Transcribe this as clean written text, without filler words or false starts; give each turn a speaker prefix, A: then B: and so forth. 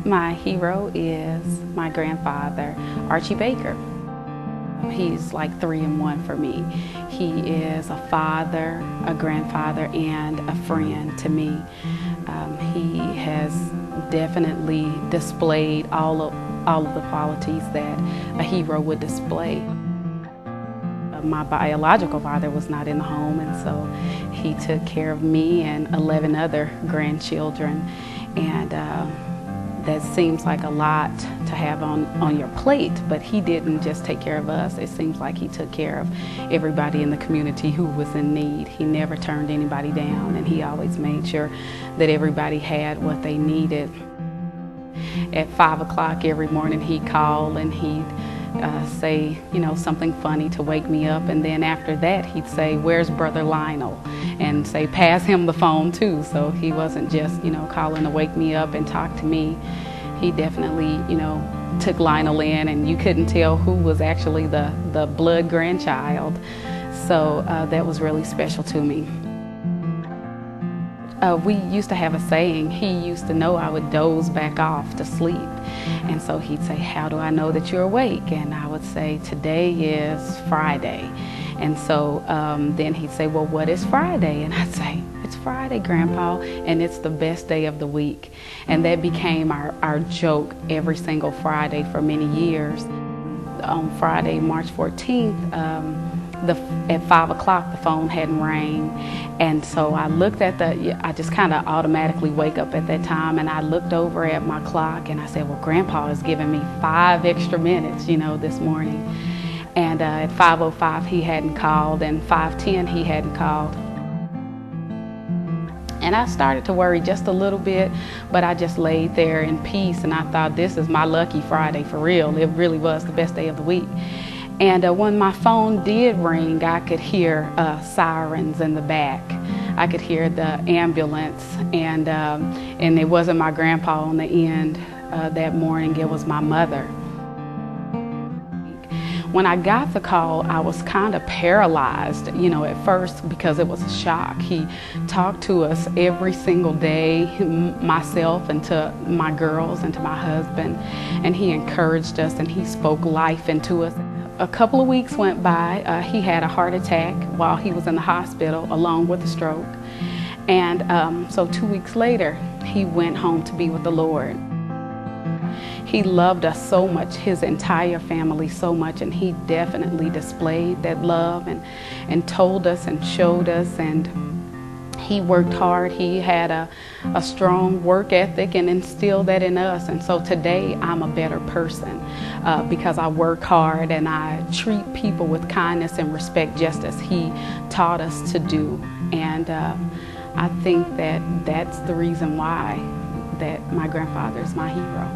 A: My hero is my grandfather, Archie Baker. He's like 3 in 1 for me. He is a father, a grandfather, and a friend to me. He has definitely displayed all of the qualities that a hero would display. My biological father was not in the home, and so he took care of me and 11 other grandchildren. And that seems like a lot to have on your plate, but he didn't just take care of us. It seems like he took care of everybody in the community who was in need. He never turned anybody down, and he always made sure that everybody had what they needed. At 5 o'clock every morning he'd call and he'd say, something funny to wake me up, and then after that he'd say, "Where's Brother Lionel?" and say, "Pass him the phone too." So he wasn't just, calling to wake me up and talk to me. He definitely, took Lionel in, and you couldn't tell who was actually the blood grandchild. So that was really special to me. We used to have a saying. He used to know I would doze back off to sleep. And so he'd say, "How do I know that you're awake?" And I would say, "Today is Friday." And so then he'd say, "Well, what is Friday?" And I'd say, "It's Friday, Grandpa, and it's the best day of the week." And that became our joke every single Friday for many years. On Friday, March 14th, at 5 o'clock, the phone hadn't rang. And so I looked at I just kind of automatically wake up at that time, and I looked over at my clock and I said, "Well, Grandpa is giving me 5 extra minutes, this morning." And at 5:05 he hadn't called, and 5:10 he hadn't called. And I started to worry just a little bit, but I just laid there in peace, and I thought, this is my lucky Friday for real. It really was the best day of the week. And when my phone did ring, I could hear sirens in the back. I could hear the ambulance, and it wasn't my grandpa on the end that morning, it was my mother. When I got the call, I was kind of paralyzed, at first, because it was a shock. He talked to us every single day, myself and to my girls and to my husband, and he encouraged us and he spoke life into us. A couple of weeks went by. He had a heart attack while he was in the hospital, along with a stroke. And so 2 weeks later, he went home to be with the Lord. He loved us so much, his entire family so much, and he definitely displayed that love and told us and showed us, and he worked hard. He had a strong work ethic and instilled that in us. And so today I'm a better person because I work hard and I treat people with kindness and respect, just as he taught us to do. And I think that that's the reason why that my grandfather is my hero.